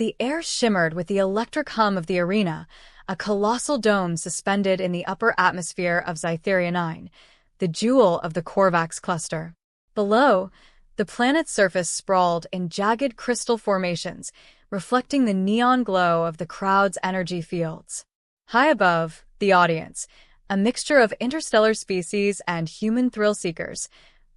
The air shimmered with the electric hum of the arena, a colossal dome suspended in the upper atmosphere of Zytheria 9, the jewel of the Corvax cluster. Below, the planet's surface sprawled in jagged crystal formations, reflecting the neon glow of the crowd's energy fields. High above, the audience, a mixture of interstellar species and human thrill-seekers,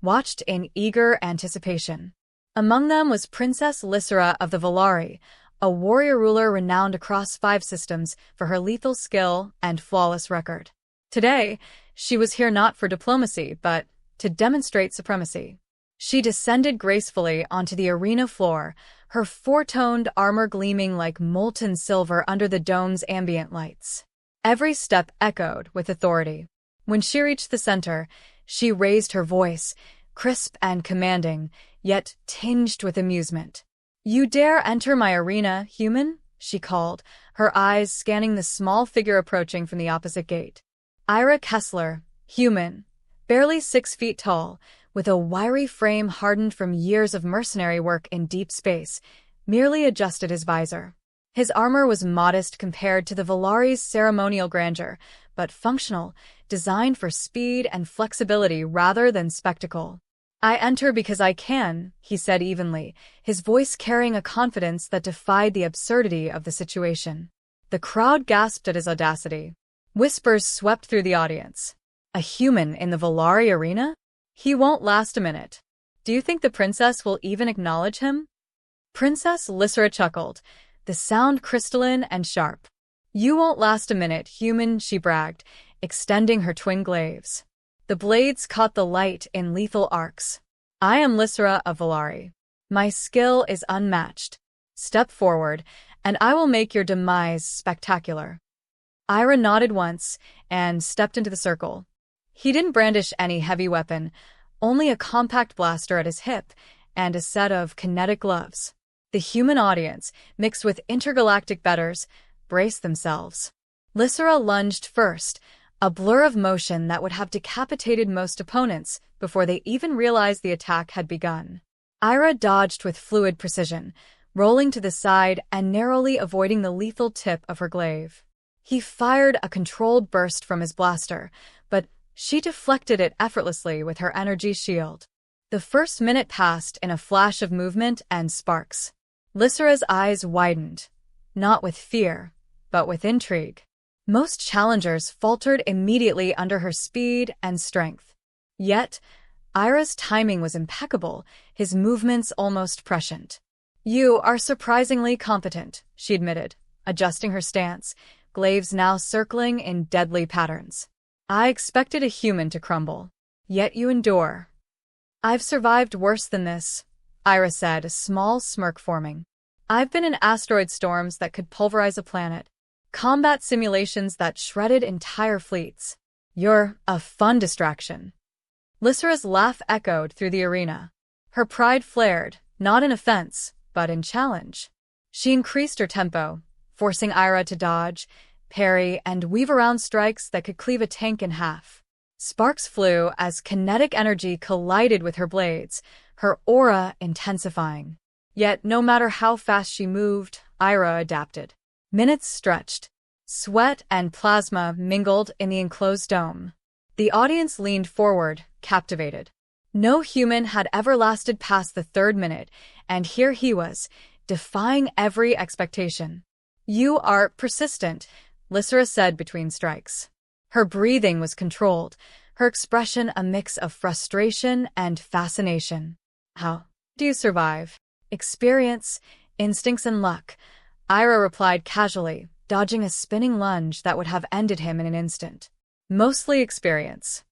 watched in eager anticipation. Among them was Princess Lysera of the Volari, a warrior ruler renowned across 5 systems for her lethal skill and flawless record. Today, she was here not for diplomacy, but to demonstrate supremacy. She descended gracefully onto the arena floor, her four-toned armor gleaming like molten silver under the dome's ambient lights. Every step echoed with authority. When she reached the center, she raised her voice, crisp and commanding, yet tinged with amusement. "You dare enter my arena, human?" she called, her eyes scanning the small figure approaching from the opposite gate. Ira Kessler, human, barely 6 feet tall, with a wiry frame hardened from years of mercenary work in deep space, merely adjusted his visor. His armor was modest compared to the Volari's ceremonial grandeur, but functional, designed for speed and flexibility rather than spectacle. "I enter because I can," he said evenly, his voice carrying a confidence that defied the absurdity of the situation. The crowd gasped at his audacity. Whispers swept through the audience. "A human in the Volari arena? He won't last a minute. Do you think the princess will even acknowledge him?" Princess Lysera chuckled, the sound crystalline and sharp. "You won't last a minute, human," she bragged, extending her twin glaives. The blades caught the light in lethal arcs. "I am Lysera of Volari. My skill is unmatched. Step forward, and I will make your demise spectacular." Ira nodded once and stepped into the circle. He didn't brandish any heavy weapon, only a compact blaster at his hip and a set of kinetic gloves. The human audience, mixed with intergalactic betters, braced themselves. Lysera lunged first, a blur of motion that would have decapitated most opponents before they even realized the attack had begun. Ira dodged with fluid precision, rolling to the side and narrowly avoiding the lethal tip of her glaive. He fired a controlled burst from his blaster, but she deflected it effortlessly with her energy shield. The first minute passed in a flash of movement and sparks. Lysera's eyes widened, not with fear, but with intrigue. Most challengers faltered immediately under her speed and strength. Yet, Ira's timing was impeccable, his movements almost prescient. "You are surprisingly competent," she admitted, adjusting her stance, glaives now circling in deadly patterns. "I expected a human to crumble. Yet you endure." "I've survived worse than this," Ira said, a small smirk forming. "I've been in asteroid storms that could pulverize a planet, combat simulations that shredded entire fleets. You're a fun distraction." Lysera's laugh echoed through the arena. Her pride flared, not in offense, but in challenge. She increased her tempo, forcing Ira to dodge, parry, and weave around strikes that could cleave a tank in half. Sparks flew as kinetic energy collided with her blades, her aura intensifying. Yet, no matter how fast she moved, Ira adapted. Minutes stretched. Sweat and plasma mingled in the enclosed dome. The audience leaned forward, captivated. No human had ever lasted past the 3rd minute, and here he was, defying every expectation. "You are persistent," Lysera said between strikes. Her breathing was controlled, her expression a mix of frustration and fascination. "How do you survive?" "Experience, instincts, and luck," Ira replied casually, dodging a spinning lunge that would have ended him in an instant. "Mostly experience."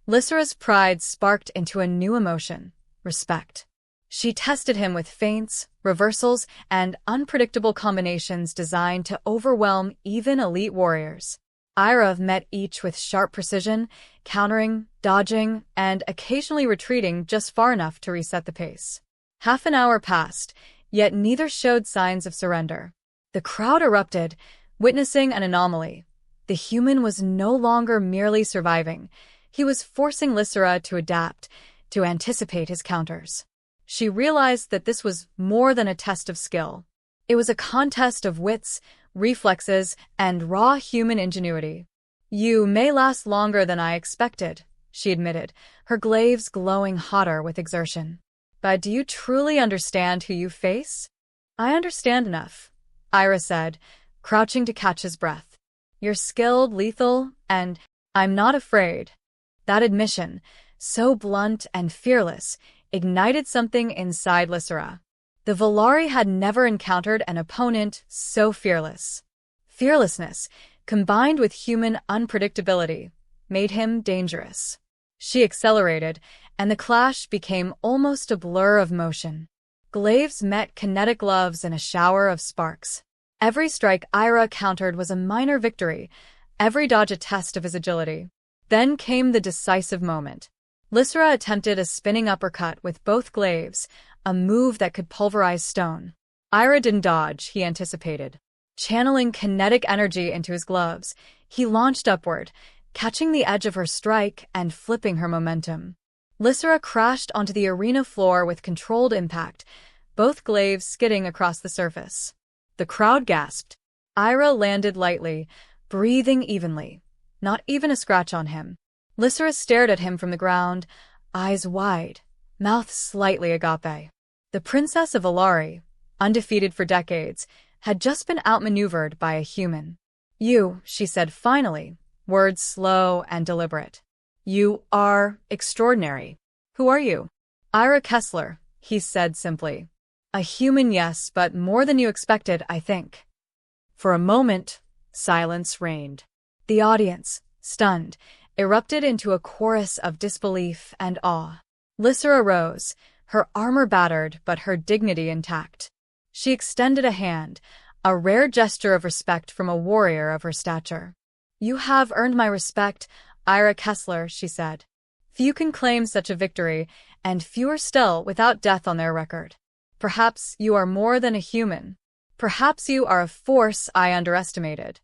Lysera's pride sparked into a new emotion, respect. She tested him with feints, reversals, and unpredictable combinations designed to overwhelm even elite warriors. Ira met each with sharp precision, countering, dodging, and occasionally retreating just far enough to reset the pace. Half an hour passed, yet neither showed signs of surrender. The crowd erupted, witnessing an anomaly. The human was no longer merely surviving. He was forcing Lysera to adapt, to anticipate his counters. She realized that this was more than a test of skill. It was a contest of wits, reflexes, and raw human ingenuity. "You may last longer than I expected," she admitted, her glaives glowing hotter with exertion. "But do you truly understand who you face?" "I understand enough," Ira said, crouching to catch his breath. "You're skilled, lethal, and I'm not afraid." That admission, so blunt and fearless, ignited something inside Lysera. The Volari had never encountered an opponent so fearless. Fearlessness, combined with human unpredictability, made him dangerous. She accelerated, and the clash became almost a blur of motion. Glaives met kinetic gloves in a shower of sparks. Every strike Ira countered was a minor victory, every dodge a test of his agility. Then came the decisive moment. Lysera attempted a spinning uppercut with both glaives, a move that could pulverize stone. Ira didn't dodge, he anticipated. Channeling kinetic energy into his gloves, he launched upward, catching the edge of her strike and flipping her momentum. Lysera crashed onto the arena floor with controlled impact, both glaives skidding across the surface. The crowd gasped. Ira landed lightly, breathing evenly. Not even a scratch on him. Lysera stared at him from the ground, eyes wide, mouth slightly agape. The Princess of Volari, undefeated for decades, had just been outmaneuvered by a human. "You," she said finally, words slow and deliberate. "You are extraordinary. Who are you?" "Ira Kessler," he said simply. "A human, yes, but more than you expected, I think." For a moment, silence reigned. The audience, stunned, erupted into a chorus of disbelief and awe. Lysera rose, her armor battered but her dignity intact. She extended a hand, a rare gesture of respect from a warrior of her stature. "You have earned my respect, Ira Kessler," she said. "Few can claim such a victory, and fewer still without death on their record. Perhaps you are more than a human. Perhaps you are a force I underestimated."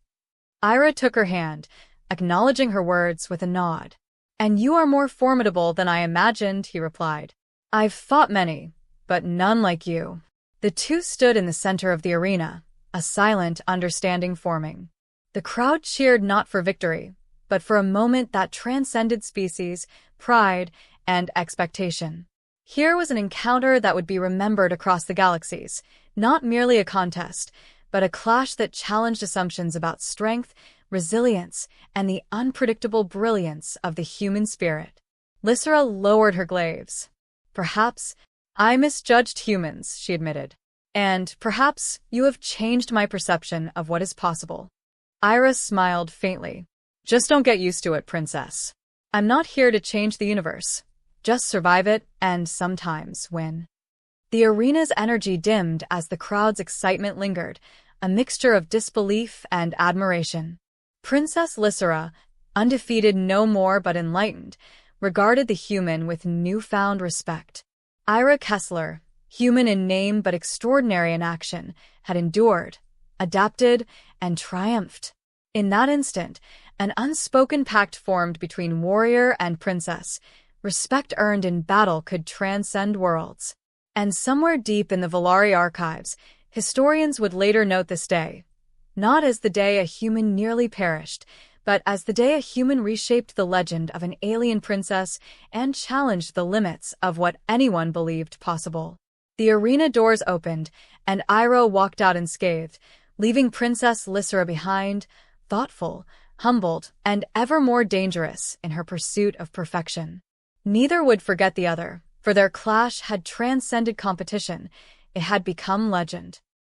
Ira took her hand, acknowledging her words with a nod. "And you are more formidable than I imagined," he replied. "I've fought many, but none like you." The two stood in the center of the arena, a silent understanding forming. The crowd cheered not for victory, but for a moment that transcended species, pride, and expectation. Here was an encounter that would be remembered across the galaxies, not merely a contest, but a clash that challenged assumptions about strength, resilience, and the unpredictable brilliance of the human spirit. Lysera lowered her glaives. "Perhaps I misjudged humans," she admitted. "And perhaps you have changed my perception of what is possible." Ira smiled faintly. "Just don't get used to it, Princess. I'm not here to change the universe. Just survive it and sometimes win." The arena's energy dimmed as the crowd's excitement lingered, a mixture of disbelief and admiration. Princess Lysera, undefeated no more but enlightened, regarded the human with newfound respect. Ira Kessler, human in name but extraordinary in action, had endured, adapted, and triumphed. In that instant, an unspoken pact formed between warrior and princess. Respect earned in battle could transcend worlds. And somewhere deep in the Volari archives, historians would later note this day, not as the day a human nearly perished, but as the day a human reshaped the legend of an alien princess and challenged the limits of what anyone believed possible. The arena doors opened, and Ira walked out unscathed, leaving Princess Lysera behind, thoughtful, humbled, and ever more dangerous in her pursuit of perfection. Neither would forget the other, for their clash had transcended competition. It had become legend.